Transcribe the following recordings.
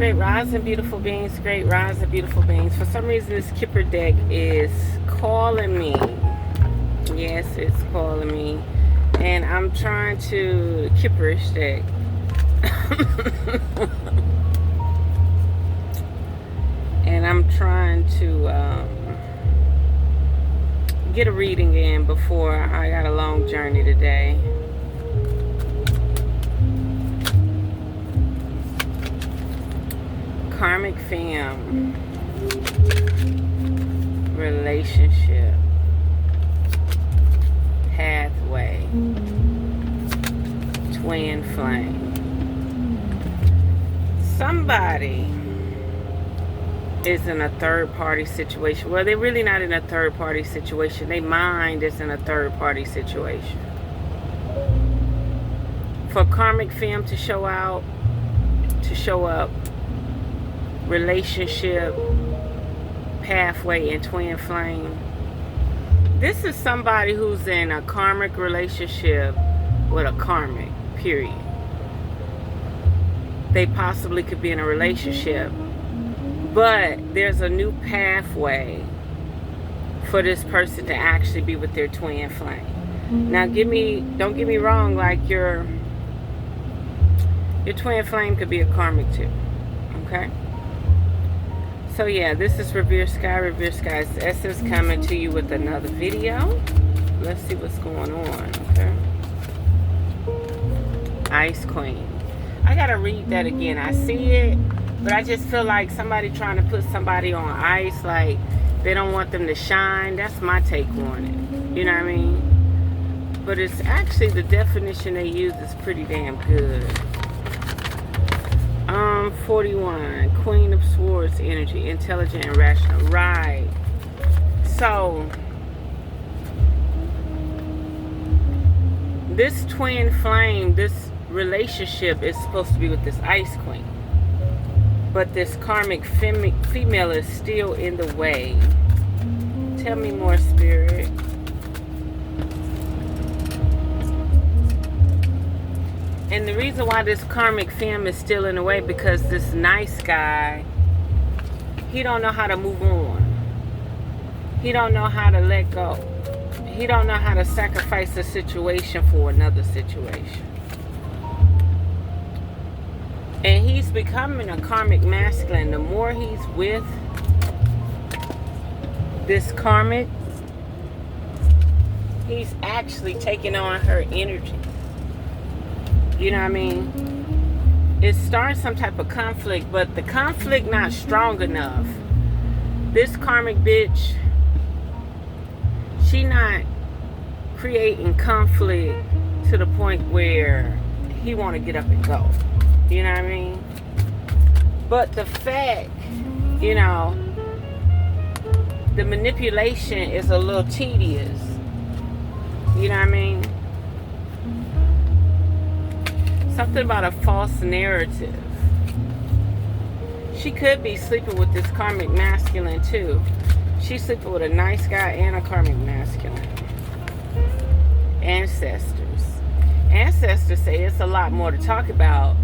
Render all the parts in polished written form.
Great rise and beautiful beings. Great rise and beautiful beings. For some reason, this Kipper deck is calling me. Yes, it's calling me. And I'm trying to Kipperish deck. And I'm trying to get a reading in before I got a long journey today. Karmic fam, relationship, pathway, twin flame. Somebody is in a third party situation. Well, they're really not in a third party situation. Their mind is in a third party situation. For karmic fam to show out, to show up, relationship, pathway, and twin flame. This is somebody who's in a karmic relationship with a karmic, period. They possibly could be in a relationship, but there's a new pathway for this person to actually be with their twin flame. Now, don't get me wrong, like your twin flame could be a karmic too, okay? So yeah, this is Revere Skye, Revere Skye's Essence, coming to you with another video. Let's see what's going on, okay? Ice Queen. I gotta read that again. I see it, but I just feel like somebody trying to put somebody on ice, like they don't want them to shine. That's my take on it. You know what I mean? But it's actually, the definition they use is pretty damn good. 41, Queen of Swords energy, intelligent and rational. Right. So, this twin flame, this relationship is supposed to be with this Ice Queen. But this karmic female is still in the way. Tell me more, Spirit. And the reason why this karmic femme is still in the way, because this nice guy, he don't know how to move on. He don't know how to let go. He don't know how to sacrifice a situation for another situation. And he's becoming a karmic masculine. The more he's with this karmic, he's actually taking on her energy. You know what I mean? It starts some type of conflict, but the conflict not strong enough. This karmic bitch, she not creating conflict to the point where he want to get up and go. You know what I mean? But the fact, you know, the manipulation is a little tedious. You know what I mean? Something about a false narrative. She could be sleeping with this karmic masculine too. She's sleeping with a nice guy and a karmic masculine. Ancestors. Ancestors say it's a lot more to talk about.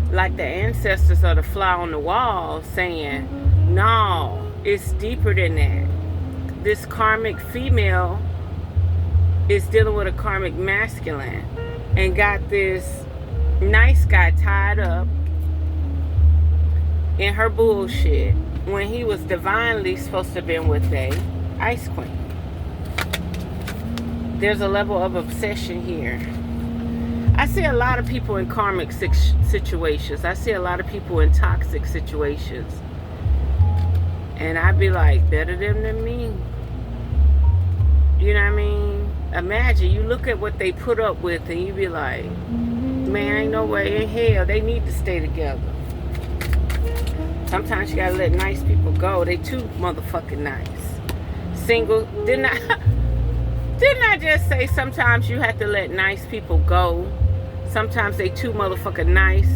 Like the ancestors are the fly on the wall saying, no, it's deeper than that. This karmic female is dealing with a karmic masculine and got this nice guy tied up in her bullshit when he was divinely supposed to have been with a Ice Queen. There's a level of obsession here. I see a lot of people in karmic situations. I see a lot of people in toxic situations. And I'd be like, better them than me. You know what I mean? Imagine, you look at what they put up with and you be like, man, ain't no way in hell they need to stay together. Sometimes you gotta let nice people go. They too motherfucking nice. Single, didn't I just say sometimes you have to let nice people go? Sometimes they too motherfucking nice.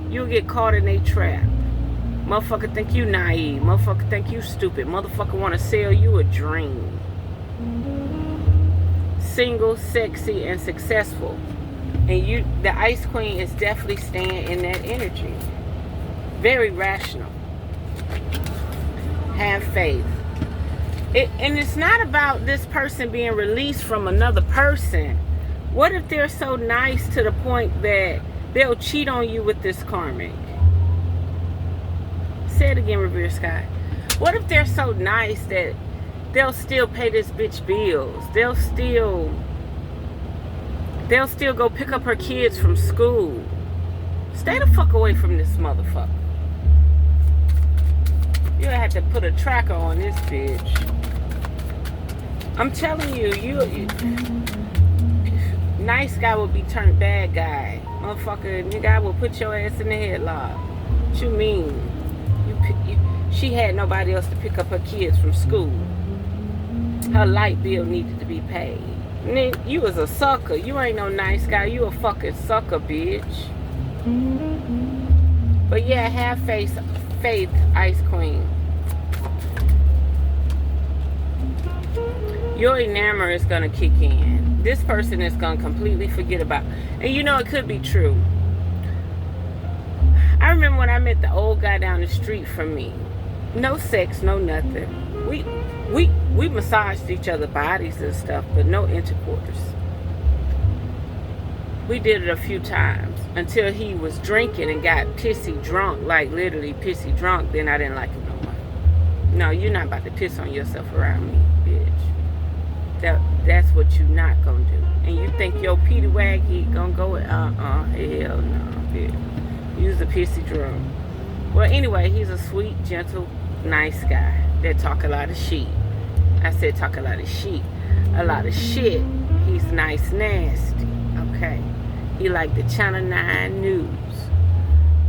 You'll get caught in a trap. Motherfucker think you naive. Motherfucker think you stupid. Motherfucker wanna sell you a dream. Single, sexy, and successful. And the Ice Queen is definitely staying in that energy. Very rational. Have faith. And it's not about this person being released from another person. What if they're so nice to the point that they'll cheat on you with this karmic? Say it again, Revere Skye. What if they're so nice that they'll still pay this bitch bills? They'll still go pick up her kids from school. Stay the fuck away from this motherfucker. You'll have to put a tracker on this bitch. I'm telling you, nice guy will be turned bad guy. Motherfucker, nigga, will put your ass in the headlock. What you mean? She had nobody else to pick up her kids from school. Her light bill needed to be paid. Nigga, you was a sucker. You ain't no nice guy. You a fucking sucker, bitch. But yeah, have faith, Ice Queen. Your enamor is gonna kick in. This person is gonna completely forget about. And you know it could be true. I remember when I met the old guy down the street from me. No sex, no nothing. We massaged each other's bodies and stuff, but no intercourse. We did it a few times until he was drinking and got pissy drunk, like literally pissy drunk. Then I didn't like him no more. No, you're not about to piss on yourself around me, bitch. That's what you not gonna do. And you think your Petey Waggy gonna go with hell no, bitch. Use the pissy drunk. Well, anyway, he's a sweet, gentle, nice guy that talk a lot of shit. I said talk a lot of shit. A lot of shit. He's nice, nasty. Okay. He like the Channel 9 news.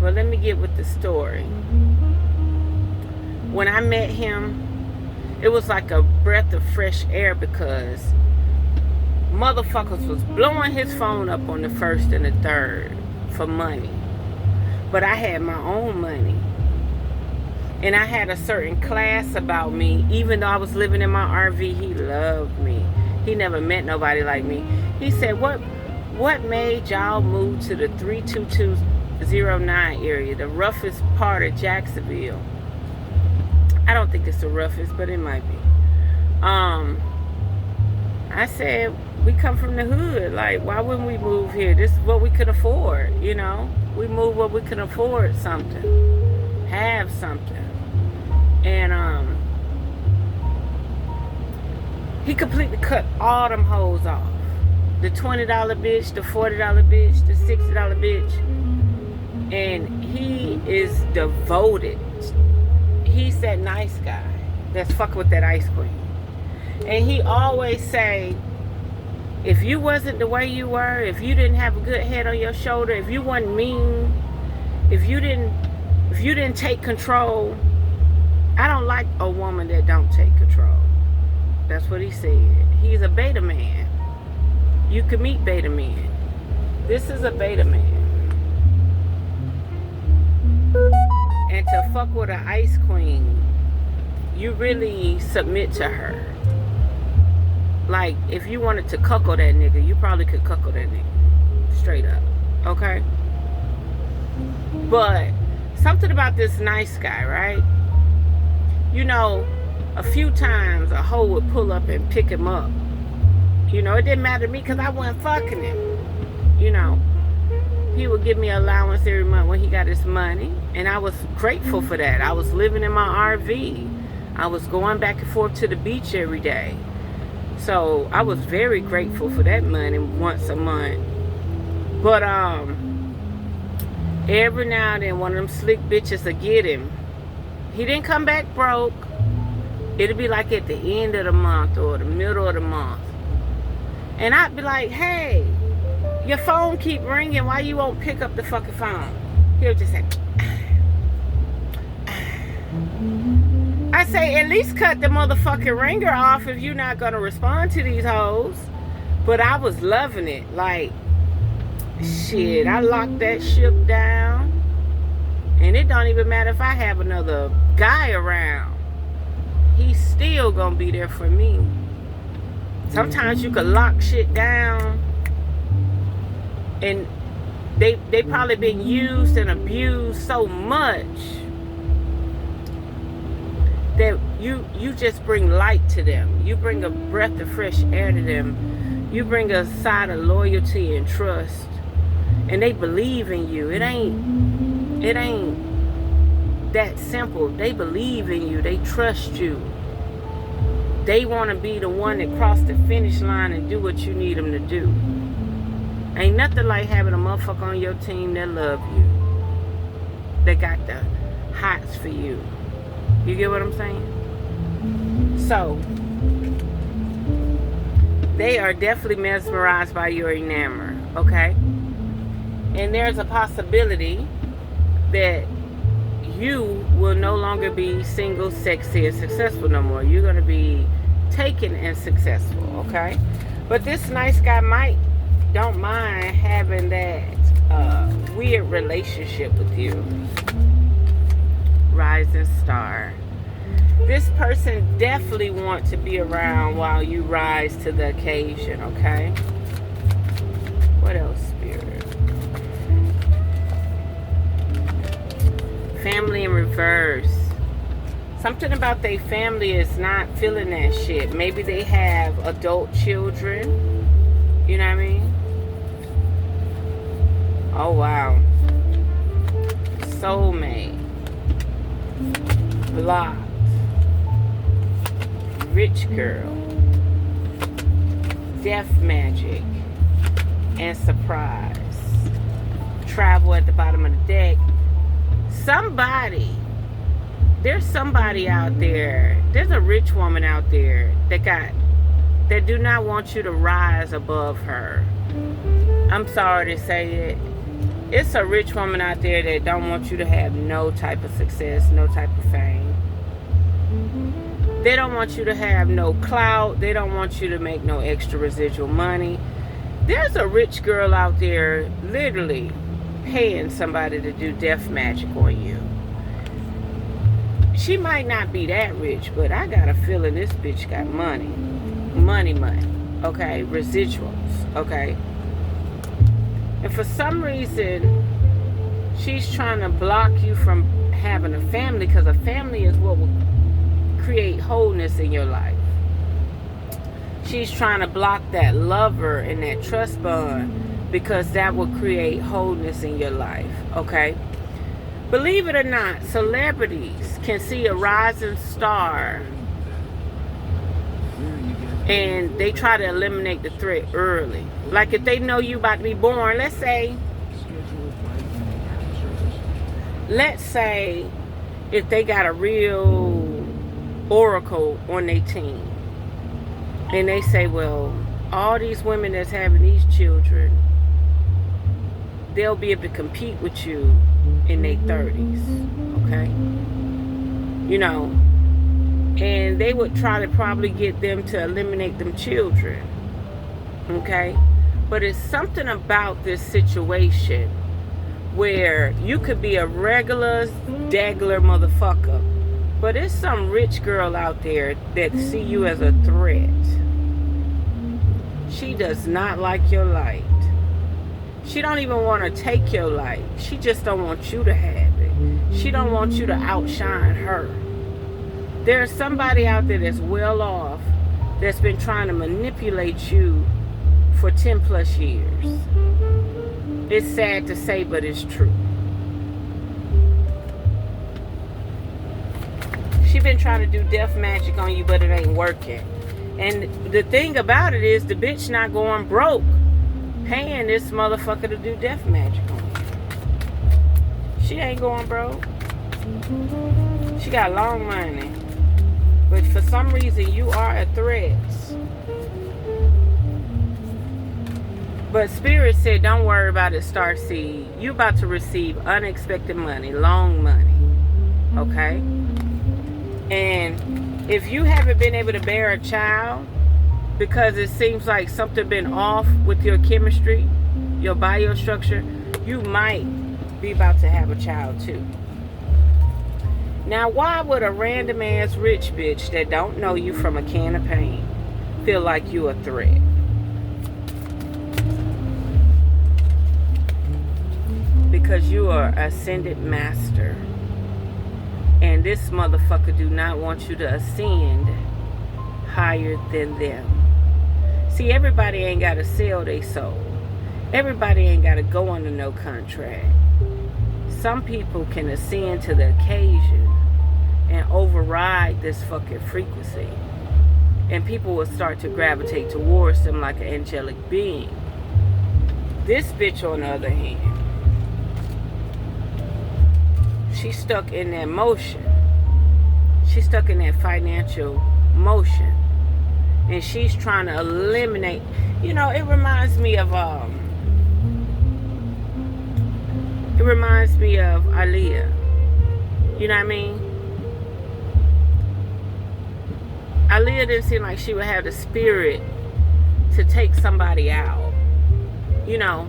Well, let me get with the story. When I met him, it was like a breath of fresh air because motherfuckers was blowing his phone up on the 1st and the 3rd for money. But I had my own money. And I had a certain class about me. Even though I was living in my RV, he loved me. He never met nobody like me. He said, what made y'all move to the 32209 area, the roughest part of Jacksonville? I don't think it's the roughest, but it might be. I said, we come from the hood. Like, why wouldn't we move here? This is what we could afford, you know? We move what we can afford something. Have something. And he completely cut all them hoes off. The $20 bitch, the $40 bitch, the $60 bitch. And he is devoted. He's that nice guy that's fucking with that ice cream. And he always say, if you wasn't the way you were, if you didn't have a good head on your shoulder, if you wasn't mean, if you didn't take control, I don't like a woman that don't take control. That's what he said. He's a beta man. You can meet beta men. This is a beta man. And to fuck with an ice queen, you really submit to her. Like, if you wanted to cuckold that nigga, you probably could cuckold that nigga. Straight up. Okay? But something about this nice guy, right? You know, a few times a hoe would pull up and pick him up. You know, it didn't matter to me because I wasn't fucking him. You know, he would give me allowance every month when he got his money. And I was grateful for that. I was living in my RV. I was going back and forth to the beach every day. So I was very grateful for that money once a month. But every now and then one of them slick bitches would get him. He didn't come back broke. It'd be like at the end of the month or the middle of the month. And I'd be like, hey, your phone keep ringing. Why you won't pick up the fucking phone? He'll just say, I say, at least cut the motherfucking ringer off if you're not going to respond to these hoes. But I was loving it. Like, shit, I locked that ship down. And it don't even matter if I have another guy around. He's still going to be there for me. Sometimes you could lock shit down and They probably been used and abused so much that you just bring light to them. You bring a breath of fresh air to them. You bring a side of loyalty and trust, and they believe in you. It ain't that simple. They believe in you. They trust you. They want to be the one that cross the finish line and do what you need them to do. Ain't nothing like having a motherfucker on your team that love you. They got the hots for you. You get what I'm saying? So, they are definitely mesmerized by your enamor, okay? And there's a possibility that you will no longer be single, sexy, and successful no more. You're going to be taken and successful, okay? But this nice guy don't mind having that weird relationship with you. Rising star. This person definitely wants to be around while you rise to the occasion, okay? What else, Spirit? Family in reverse. Something about their family is not feeling that shit. Maybe they have adult children. You know what I mean? Oh, wow. Soulmate. Blocked. Rich girl. Death magic. And surprise. Travel at the bottom of the deck. There's somebody out there. There's a rich woman out there that do not want you to rise above her. I'm sorry to say it. It's a rich woman out there that don't want you to have no type of success, no type of fame. They don't want you to have no clout. They don't want you to make no extra residual money. There's a rich girl out there literally paying somebody to do death magic on you. She might not be that rich, but I got a feeling this bitch got money. Money, okay? Residuals, okay? And for some reason, she's trying to block you from having a family, because a family is what will create wholeness in your life. She's trying to block that lover and that trust bond, because that will create wholeness in your life, okay? Believe it or not, celebrities can see a rising star and they try to eliminate the threat early. Like if they know you about to be born, let's say if they got a real oracle on their team and they say, well, all these women that's having these children, they'll be able to compete with you in their 30s, okay? You know, and they would try to probably get them to eliminate them children, okay? But it's something about this situation where you could be a regular, daggler motherfucker, but it's some rich girl out there that see you as a threat. She does not like your light. She don't even want to take your light. She just don't want you to have it. She don't want you to outshine her. There's somebody out there that's well off that's been trying to manipulate you for 10 plus years. It's sad to say, but it's true. She been trying to do death magic on you, but it ain't working. And the thing about it is the bitch not going broke paying this motherfucker to do death magic on you. She ain't going broke. She got long money. But for some reason, you are a threat. But Spirit said, don't worry about it, Starseed. You about to receive unexpected money, long money. Okay? And if you haven't been able to bear a child, because it seems like something been off with your chemistry, your biostructure, you might be about to have a child too. Now, why would a random ass rich bitch that don't know you from a can of paint feel like you a threat? because you are ascended master. And this motherfucker do not want you to ascend higher than them. See, everybody ain't got to sell their soul. Everybody ain't got to go under no contract. Some people can ascend to the occasion and override this fucking frequency. And people will start to gravitate towards them like an angelic being. This bitch, on the other hand, she's stuck in that motion. She's stuck in that financial motion. And she's trying to eliminate, you know, it reminds me of Aaliyah. You know what I mean? Aaliyah didn't seem like she would have the spirit to take somebody out. You know,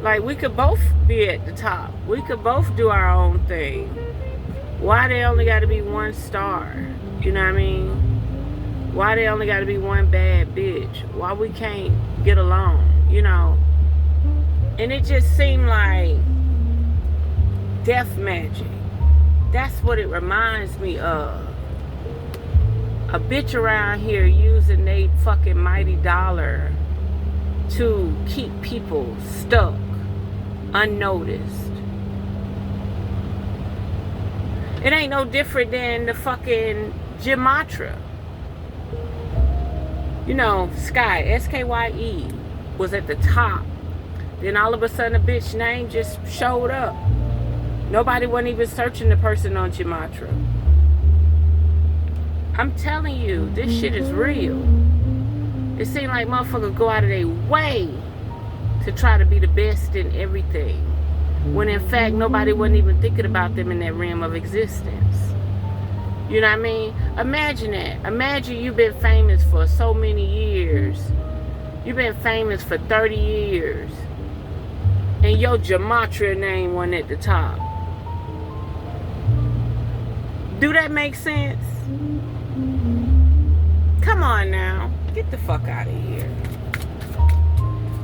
like we could both be at the top. We could both do our own thing. Why they only got to be one star? You know what I mean? Why they only got to be one bad bitch? Why we can't get along? You know? And it just seemed like death magic. That's what it reminds me of. A bitch around here using they fucking mighty dollar to keep people stuck, unnoticed. It ain't no different than the fucking Gematria. You know, Skye, S-K-Y-E, was at the top. Then all of a sudden a bitch name just showed up. Nobody wasn't even searching the person on Gematria. I'm telling you, this shit is real. It seems like motherfuckers go out of their way to try to be the best in everything, when in fact nobody wasn't even thinking about them in that realm of existence. You know what I mean? Imagine that. Imagine you've been famous for so many years. You've been famous for 30 years. And your Gematria name wasn't at the top. Do that make sense? Come on now. Get the fuck out of here.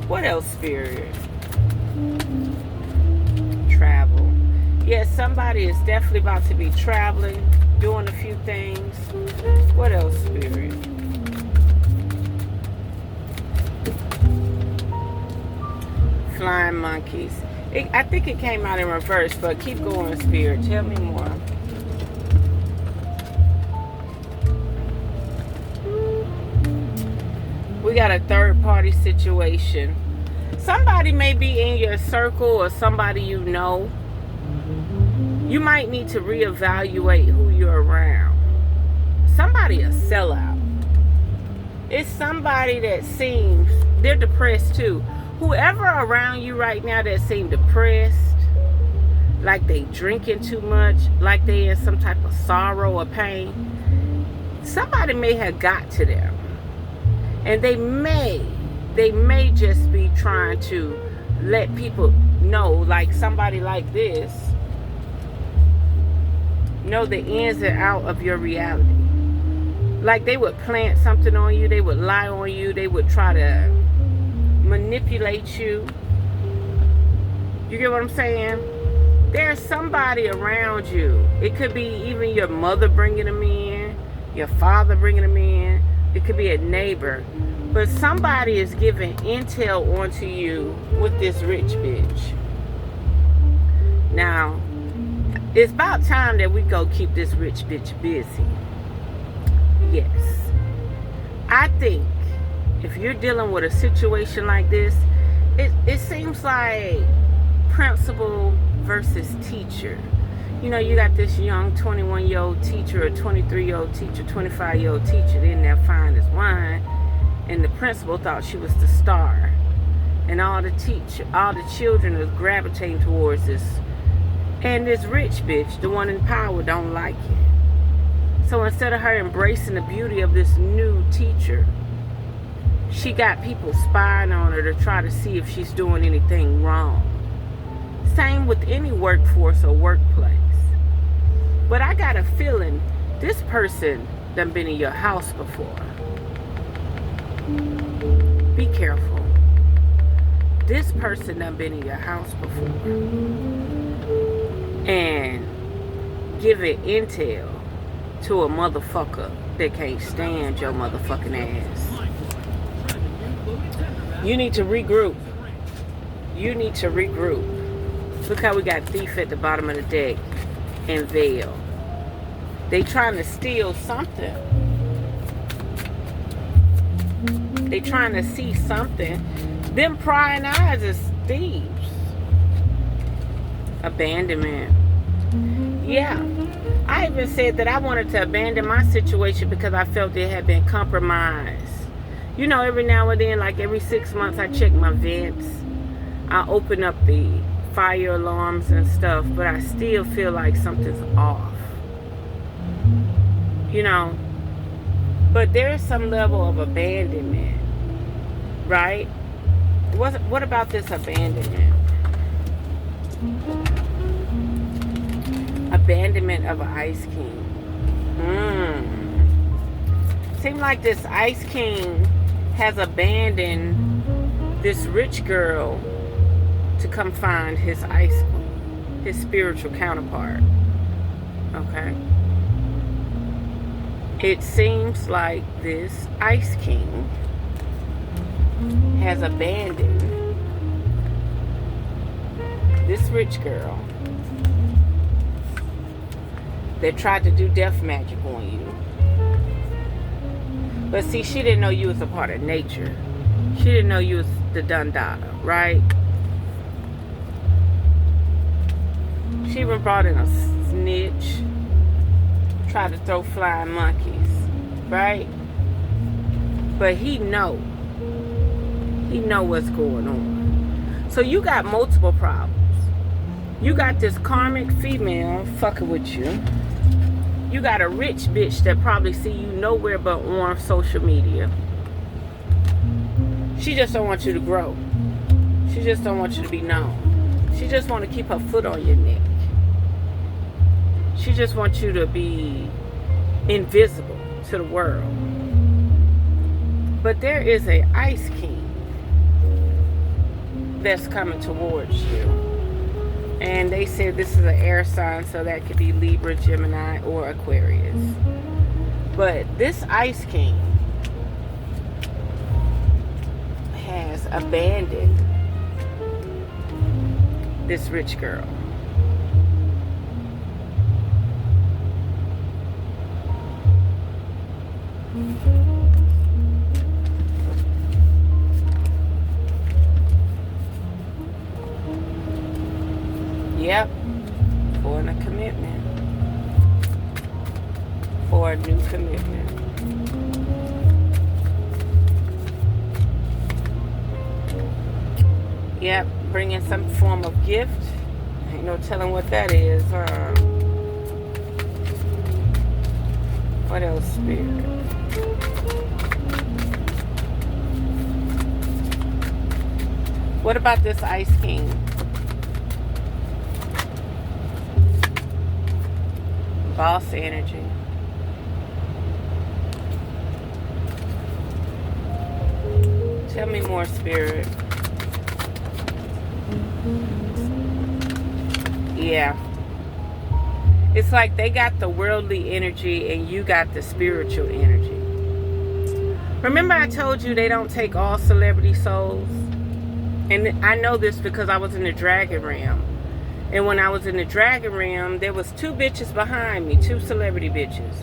What else, Spirit? Travel. Yes, somebody is definitely about to be traveling, doing a few things. What else, Spirit? Flying monkeys. I think it came out in reverse, but keep going, Spirit. Tell me more. We got a third party situation. Somebody may be in your circle or somebody you know. You might need to reevaluate who you're around. Somebody a sellout. It's somebody that seems, they're depressed too. Whoever around you right now that seem depressed, like they drinking too much, like they in some type of sorrow or pain, somebody may have got to them. And they may just be trying to let people know, like somebody like this, know the ins and out of your reality. Like they would plant something on you, they would lie on you, they would try to manipulate you. You get what I'm saying? There's somebody around you. It could be even your mother bringing them in, your father bringing them in. It could be a neighbor. But somebody is giving intel onto you with this rich bitch. Now, it's about time that we go keep this rich bitch busy. Yes. I think if you're dealing with a situation like this, it seems like principal versus teacher. You know, you got this young 21-year-old teacher, a 23-year-old teacher, 25-year-old teacher in there fine as wine. And the principal thought she was the star. And all the children was gravitating towards this. And this rich bitch, the one in power, don't like it. So instead of her embracing the beauty of this new teacher, she got people spying on her to try to see if she's doing anything wrong. Same with any workforce or workplace. But I got a feeling this person done been in your house before. Be careful. This person done been in your house before. and giving intel to a motherfucker that can't stand your motherfucking ass. You need to regroup. You need to regroup. Look how we got Thief at the bottom of the deck and Veil. They trying to steal something. They trying to see something. Them prying eyes is thieves. Abandonment. Yeah. I even said that I wanted to abandon my situation because I felt it had been compromised. You know, every now and then, like every 6 months, I check my vents. I open up the fire alarms and stuff, but I still feel like something's off. You know, but there's some level of abandonment, right? What about this abandonment? Abandonment of an Ice King. Seems like this Ice King has abandoned this rich girl to come find his Ice Queen, his spiritual counterpart. Okay? It seems like this Ice King has abandoned this rich girl that tried to do death magic on you. But see, she didn't know you was a part of nature. She didn't know you was the Dundada, right? She even brought in a snitch. Tried to throw flying monkeys, right? But he know what's going on. So you got multiple problems. You got this karmic female fucking with you. You got a rich bitch that probably see you nowhere but on social media. She just don't want you to grow. She just don't want you to be known. She just want to keep her foot on your neck. She just wants you to be invisible to the world. But there is a Ice King that's coming towards you. And they said this is an air sign, so that could be Libra, Gemini, or Aquarius. But this Ice King has abandoned this rich girl. Yep, for a commitment. For a new commitment. Yep, bringing some form of gift. Ain't no telling what that is. What else, Spirit? What about this Ice King? Boss energy. Tell me more, Spirit. Yeah. It's like they got the worldly energy and you got the spiritual energy. Remember I told you they don't take all celebrity souls? And I know this because I was in the Dragon Realm. And when I was in the Dragon Realm, there was 2 bitches behind me, 2 celebrity bitches.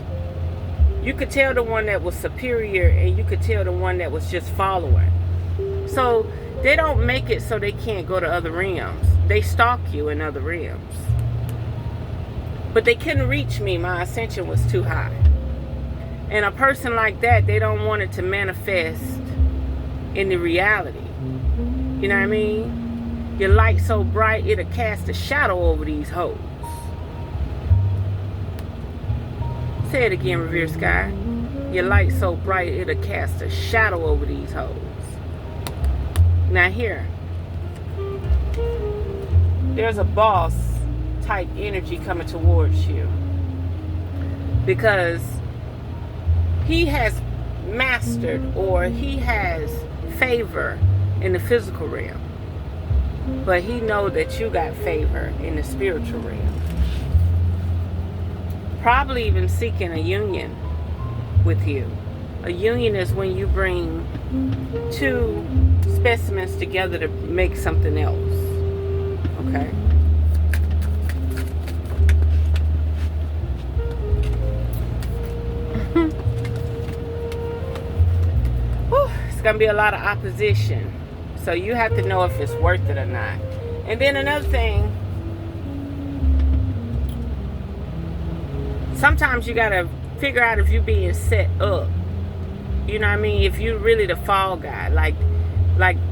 You could tell the one that was superior and you could tell the one that was just following. So they don't make it so they can't go to other realms. They stalk you in other realms. But they couldn't reach me. My ascension was too high. And a person like that, they don't want it to manifest in the reality. You know what I mean? Your light so bright, it'll cast a shadow over these hoes. Say it again, Revere Skye. Your light so bright, it'll cast a shadow over these hoes. Now here, there's a boss type energy coming towards you. Because he has mastered or he has favor in the physical realm. But he know that you got favor in the spiritual realm. Probably even seeking a union with you. A union is when you bring two specimens together to make something else. Okay? Whew, it's going to be a lot of opposition. So you have to know if it's worth it or not. And then another thing, sometimes you got to figure out if you're being set up. You know what I mean? If you're really the fall guy. Like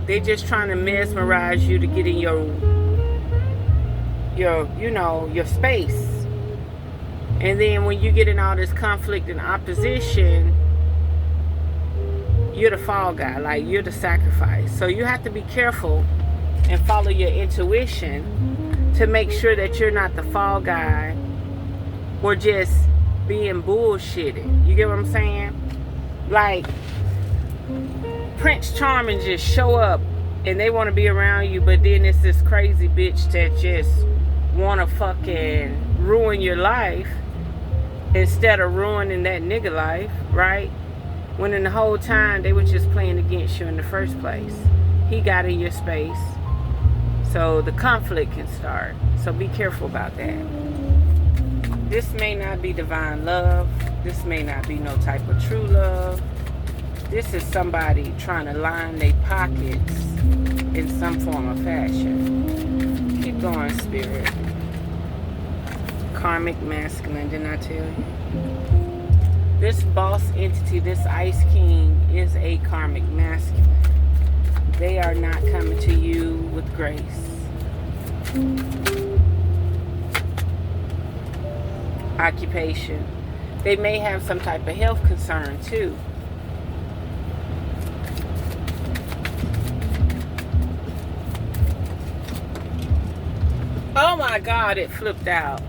they just trying to mesmerize you to get in your space. And then when you get in all this conflict and opposition, you're the fall guy. Like, you're the sacrifice. So you have to be careful and follow your intuition to make sure that you're not the fall guy or just being bullshitted. You get what I'm saying? Like, Prince Charming just show up and they want to be around you, but then it's this crazy bitch that just want to fucking ruin your life instead of ruining that nigga life, right? When in the whole time they were just playing against you in the first place. He got in your space, so the conflict can start. So be careful about that. This may not be divine love. This may not be no type of true love. This is somebody trying to line their pockets in some form of fashion. Keep going, Spirit. Karmic masculine, didn't I tell you? This boss entity, this Ice King, is a karmic masculine. They are not coming to you with grace. Occupation. They may have some type of health concern too. Oh my God, it flipped out.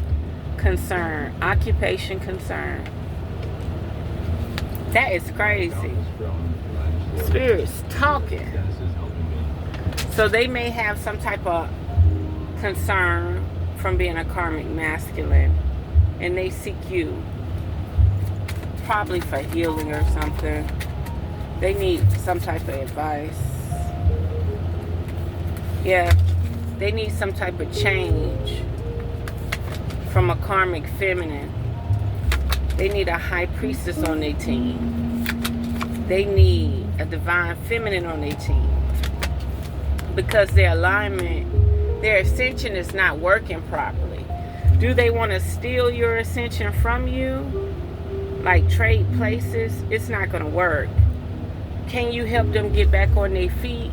Concern. Occupation concern. That is crazy. Spirit's talking. So they may have some type of concern from being a karmic masculine, and they seek you probably for healing or something. They need some type of advice. Yeah, they need some type of change from a karmic feminine. They need a high priestess on their team. They need a divine feminine on their team, because their alignment, their ascension is not working properly. Do they want to steal your ascension from you? Like trade places? It's not going to work. Can you help them get back on their feet?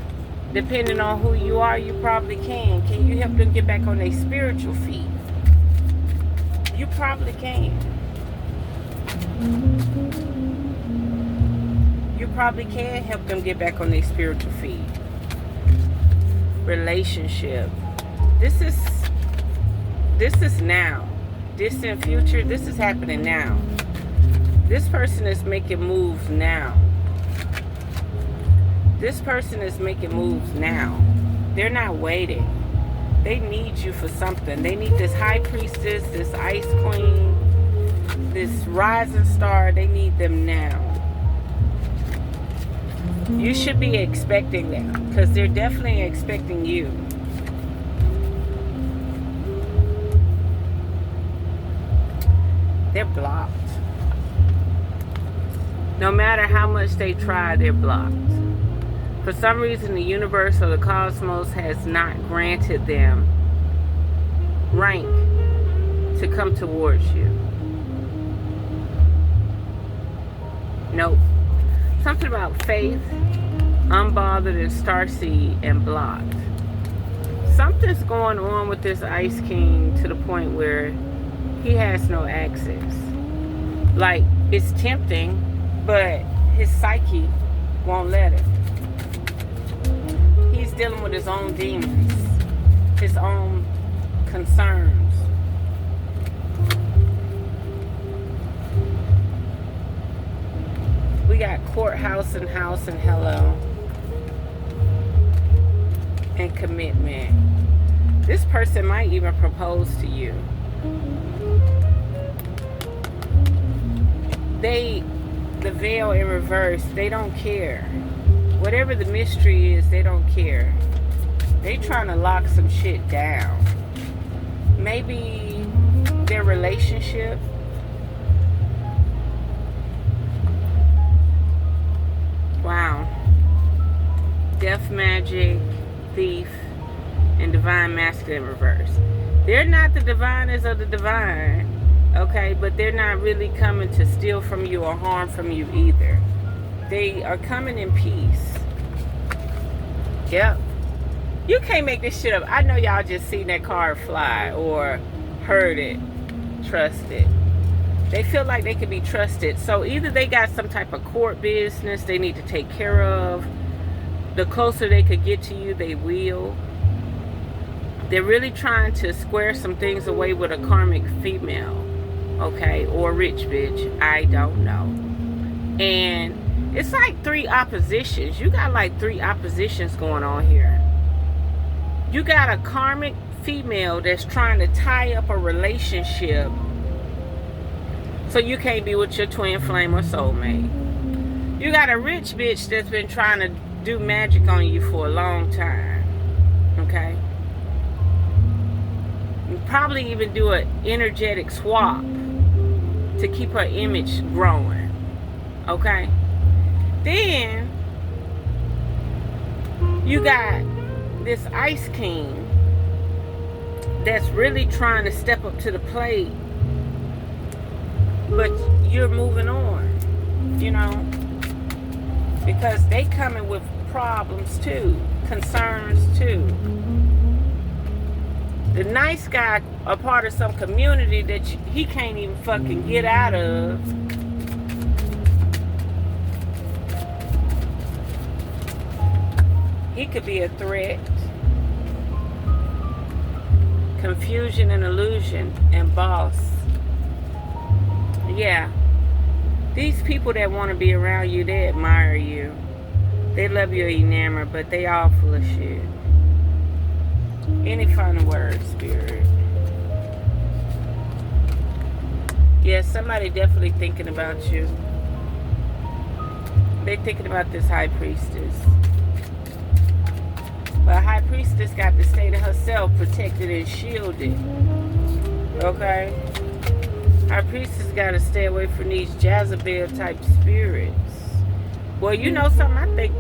Depending on who you are, you probably can. Can you help them get back on their spiritual feet? You probably can. You probably can help them get back on their spiritual feet. Relationship. This is now. Distant future, this is happening now. This person is making moves now. This person is making moves now. They're not waiting. They need you for something. They need this high priestess, this ice queen, this rising star. They need them now. You should be expecting them, because they're definitely expecting you. They're blocked. No matter how much they try, they're blocked. For some reason, the universe or the cosmos has not granted them rank to come towards you. Nope. Something about faith, unbothered, and starseed, and blocked. Something's going on with this Ice King to the point where he has no access. Like, it's tempting, but his psyche won't let him. He's dealing with his own demons, his own concerns. We got courthouse and house and hello. and commitment. This person might even propose to you. The veil in reverse, they don't care. Whatever the mystery is, they don't care. They trying to lock some shit down. Maybe their relationship. Wow. Death magic, thief, and divine masculine reverse. They're not the diviners of the divine, okay? But they're not really coming to steal from you or harm from you either. They are coming in peace. Yep. You can't make this shit up. I know y'all just seen that card fly or heard it, trusted. They feel like they can be trusted. So either they got some type of court business they need to take care of. The closer they could get to you, they will. They're really trying to square some things away with a karmic female, okay, or rich bitch. I don't know. And it's like 3 oppositions. You got like 3 oppositions going on here. You got a karmic female that's trying to tie up a relationship so you can't be with your twin flame or soulmate. You got a rich bitch that's been trying to do magic on you for a long time, okay? You probably even do an energetic swap to keep her image growing, okay? Then you got this Ice King that's really trying to step up to the plate, but you're moving on, you know, because they coming with problems too, concerns too. The nice guy a part of some community that he can't even fucking get out of. He could be a threat. Confusion and illusion and boss. Yeah. These people that want to be around you, they admire you. They love your enamored, but they all full of shit. Any final words, Spirit? Yeah, somebody definitely thinking about you. They thinking about this High Priestess. But High Priestess got to stay to herself, protected and shielded. Okay? High Priestess got to stay away from these Jezebel type spirits. Well, you know something?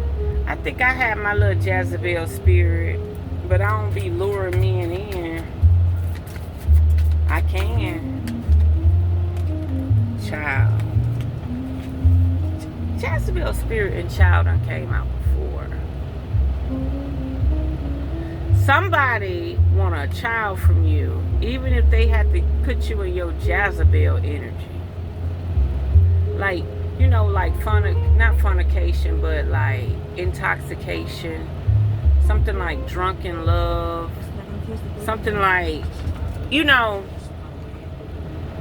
I think I have my little Jezebel spirit, but I don't be luring men in. I can. Child. Jezebel spirit and child done came out before. Somebody want a child from you, even if they have to put you in your Jezebel energy. Like, you know, like not fornication, but like intoxication. Something like drunken love. Something like, you know,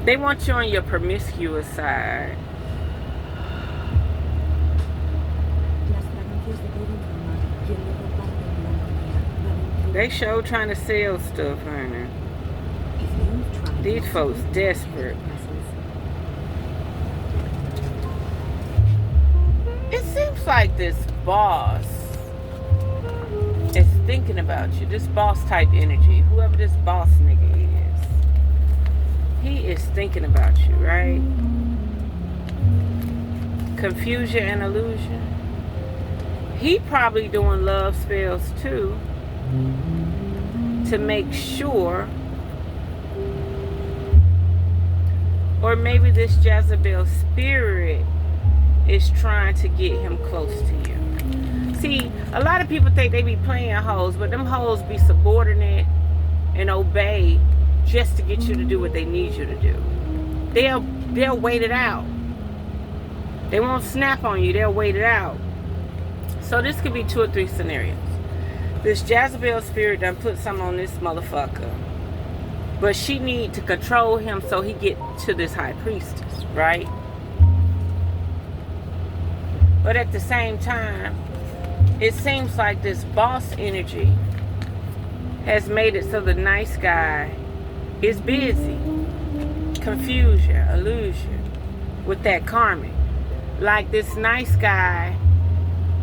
they want you on your promiscuous side. They sure trying to sell stuff, honey. These folks desperate. It seems like this boss is thinking about you. This boss type energy. Whoever this boss nigga is. He is thinking about you, right? Confusion and illusion. He probably doing love spells too. To make sure, or maybe this Jezebel spirit is trying to get him close to you. See, a lot of people think they be playing hoes, but them hoes be subordinate and obey just to get you to do what they need you to do. They'll wait it out. They won't snap on you. They'll wait it out. So this could be 2 or 3 scenarios. This Jezebel spirit done put something on this motherfucker. But she need to control him so he get to this High Priestess, right? But at the same time, it seems like this boss energy has made it so the nice guy is busy. Confusion, illusion with that karmic. Like this nice guy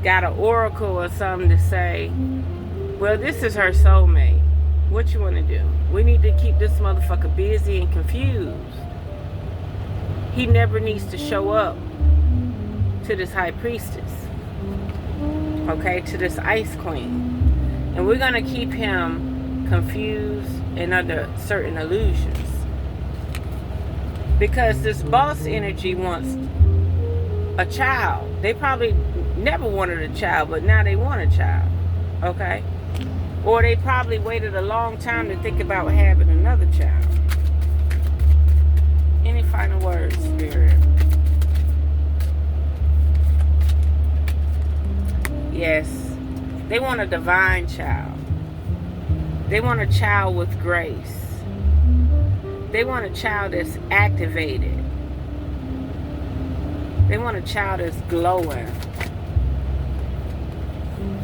got an oracle or something to say, well, this is her soulmate. What you want to do? We need to keep this motherfucker busy and confused. He never needs to show up to this high priestess. Okay, to this ice queen. And we're going to keep him confused and under certain illusions. Because this boss energy wants a child. They probably never wanted a child, but now they want a child. Okay? Or they probably waited a long time to think about having another child. Any final words, Spirit? Yes. They want a divine child. They want a child with grace. They want a child that's activated. They want a child that's glowing.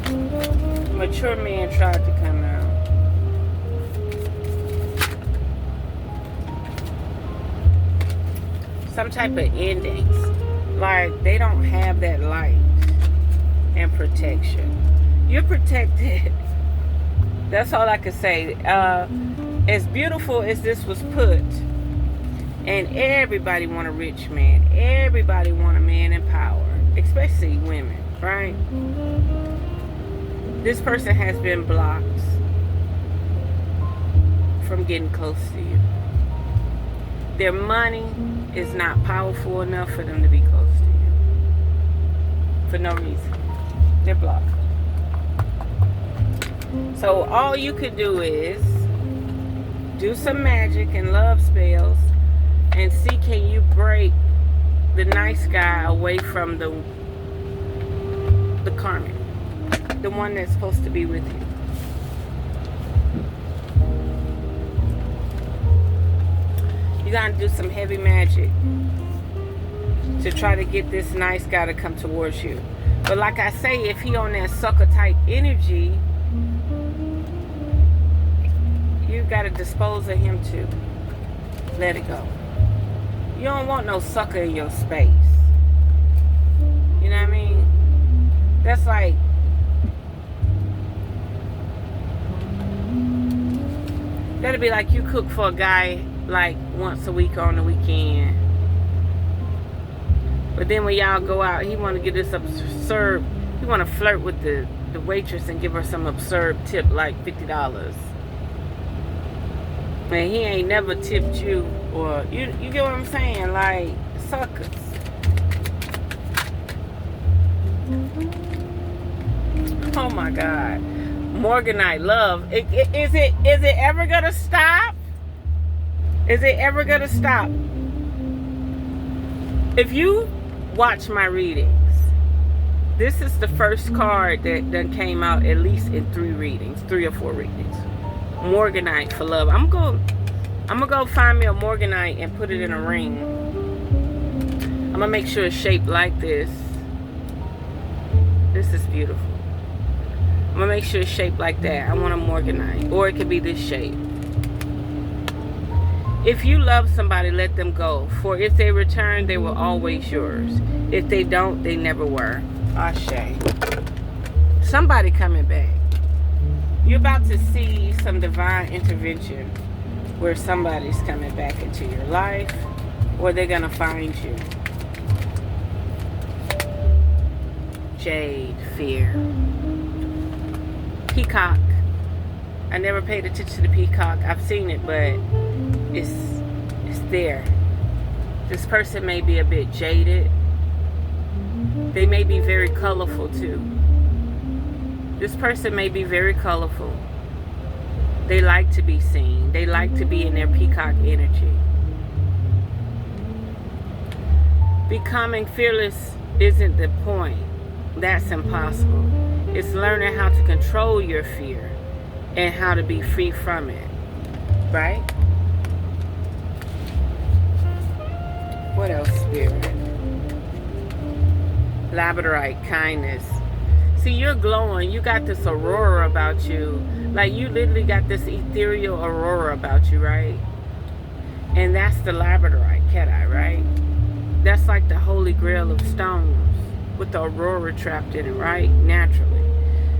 A mature man tried to come out. Some type of endings. Like they don't have that light and protection. You're protected. That's all I can say. As beautiful as this was put, and everybody want a rich man. Everybody want a man in power, especially women, right? This person has been blocked from getting close to you. Their money is not powerful enough for them to be close to you. For no reason. They're blocked. So all you could do is do some magic and love spells and see, can you break the nice guy away from the karmic, the one that's supposed to be with you. You gotta do some heavy magic to try to get this nice guy to come towards you. But like I say, if he on that sucker type energy, you got to dispose of him too. Let it go. You don't want no sucker in your space. You know what I mean? That's like, that'd be like you cook for a guy like once a week on the weekend. But then when y'all go out, he want to get this absurd, he want to flirt with the waitress and give her some absurd tip like $50. And he ain't never tipped you, or you get what I'm saying? Like suckers. Oh my God, Morganite love. Is it ever gonna stop? Is it ever gonna stop? If you watch my readings, this is the first card that done came out at least in 3 or 4 readings. Morganite for love. I'm gonna go find me a Morganite and put it in a ring. I'm gonna make sure it's shaped like this. This is beautiful. I'm gonna make sure it's shaped like that. I want a Morganite, or it could be this shape. If you love somebody, let them go. For if they return, they were always yours. If they don't, they never were. Ashe. Somebody coming back. You're about to see some divine intervention where somebody's coming back into your life, or they're going to find you. Jade, fear. Peacock. I never paid attention to the peacock. I've seen it, but it's there. This person may be a bit jaded. They may be very colorful too. This person may be very colorful. They like to be seen. They like to be in their peacock energy. Becoming fearless isn't the point. That's impossible. It's learning how to control your fear and how to be free from it. Right? What else, Spirit? Labradorite, kindness. See, you're glowing. You got this aurora about you. Like, you literally got this ethereal aurora about you, right? And that's the labradorite, cat-eye, right? That's like the holy grail of stones with the aurora trapped in it, right? Naturally.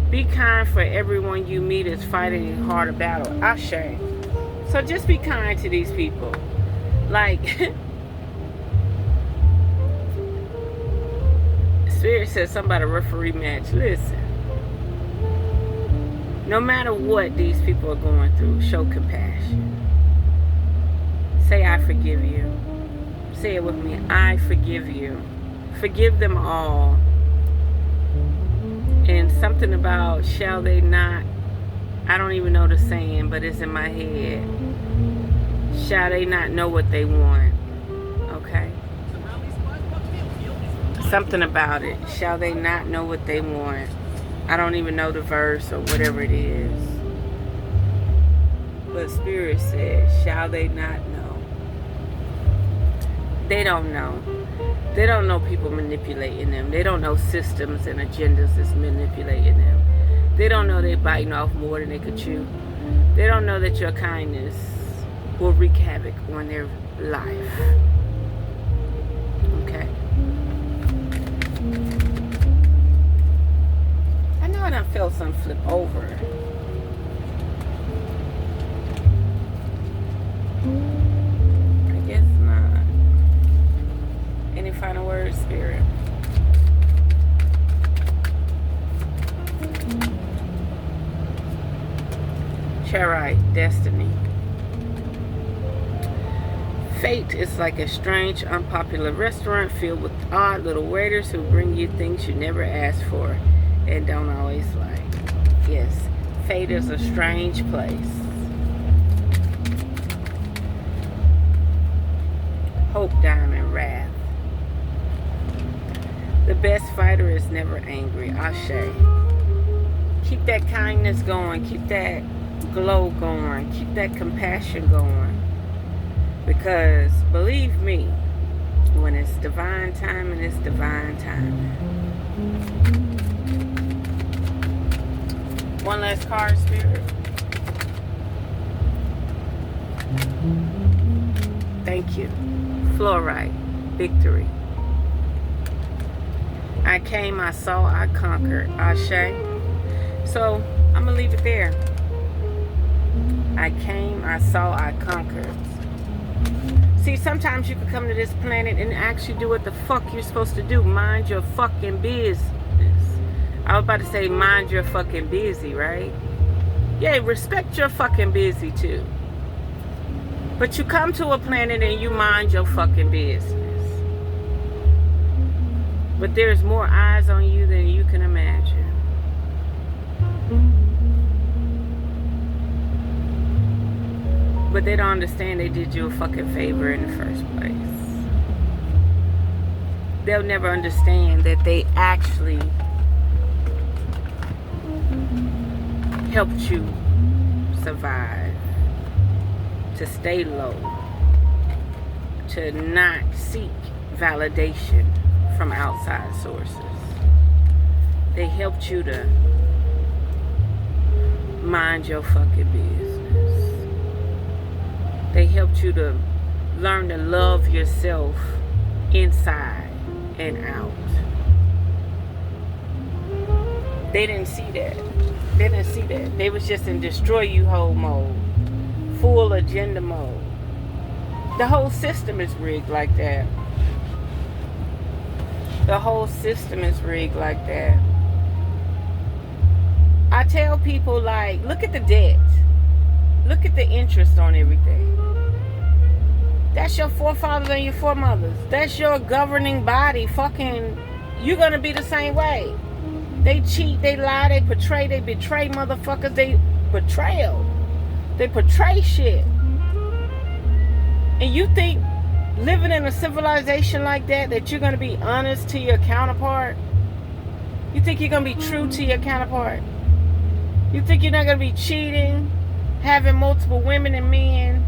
Be kind, for everyone you meet is fighting a harder battle. Ashe. So just be kind to these people. Like, Spirit says something about a referee match. Listen. No matter what these people are going through, show compassion. Say, I forgive you. Say it with me. I forgive you. Forgive them all. And something about, shall they not, I don't even know the saying, but it's in my head. Shall they not know what they want? Okay. Something about it. Shall they not know what they want? I don't even know the verse or whatever it is. But Spirit says, shall they not know? They don't know. They don't know people manipulating them. They don't know systems and agendas is manipulating them. They don't know they're biting off more than they could chew. They don't know that your kindness will wreak havoc on their life. Okay? I know I done felt something flip over. I guess not. Any final words, Spirit? Charite, destiny. Fate is like a strange, unpopular restaurant filled with odd little waiters who bring you things you never asked for and don't always like. Yes, fate is a strange place. Hope, diamond, wrath. The best fighter is never angry. Ashe. Keep that kindness going. Keep that glow going. Keep that compassion going. Because, believe me, when it's divine timing, it's divine timing. One last card, Spirit. Thank you. Fluorite. Victory. I came, I saw, I conquered. Ashe. So, I'm going to leave it there. I came, I saw, I conquered. See, sometimes you can come to this planet and actually do what the fuck you're supposed to do. Mind your fucking business. I was about to say mind your fucking busy, right? Yeah, respect your fucking busy too. But you come to a planet and you mind your fucking business. But there's more eyes on you than you can imagine. But they don't understand they did you a fucking favor in the first place. They'll never understand that they actually helped you survive, to stay low, to not seek validation from outside sources. They helped you to mind your fucking business. They helped you to learn to love yourself inside and out. They didn't see that. They didn't see that. They was just in destroy you whole mode. Full agenda mode. The whole system is rigged like that. The whole system is rigged like that. I tell people, like, look at the debt. Look at the interest on everything. That's your forefathers and your foremothers. That's your governing body. Fucking, you're gonna be the same way. They cheat, they lie, they betray motherfuckers. They betrayal. They portray shit. And you think living in a civilization like that you're gonna be honest to your counterpart? You think you're gonna be true to your counterpart? You think you're not gonna be cheating, having multiple women and men?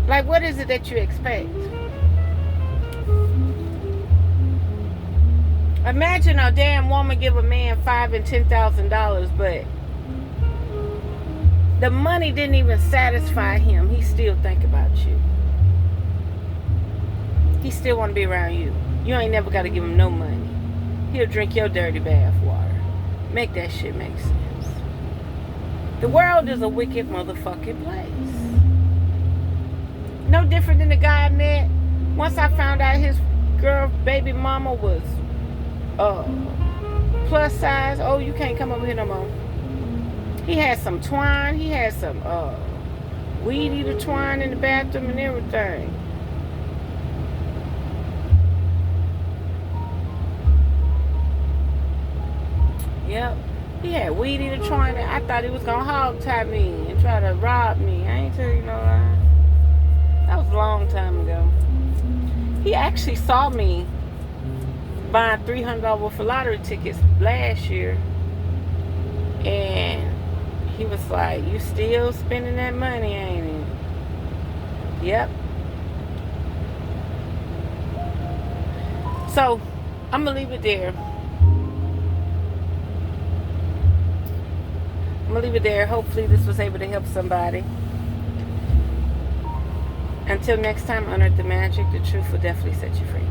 Like, what is it that you expect? Imagine a damn woman give a man $5,000 and $10,000, but The money didn't even satisfy him. He still think about you. He still want to be around you. You ain't never got to give him no money. He'll drink your dirty bath water. Make that shit make sense. The world is a wicked motherfucking place. No different than the guy I met. Once I found out his girl baby mama was plus size. Oh, you can't come over here no more. He had some twine. He had some weed eater twine in the bathroom and everything. Yep. He had weed eater twine. I thought he was going to hog tie me and try to rob me. I ain't tell you no lie. That was a long time ago. He actually saw me buying $300 worth of lottery tickets last year. And he was like, you still spending that money, ain't it? Yep. So, I'm going to leave it there. I'm going to leave it there. Hopefully this was able to help somebody. Until next time, unearth the magic. The truth will definitely set you free.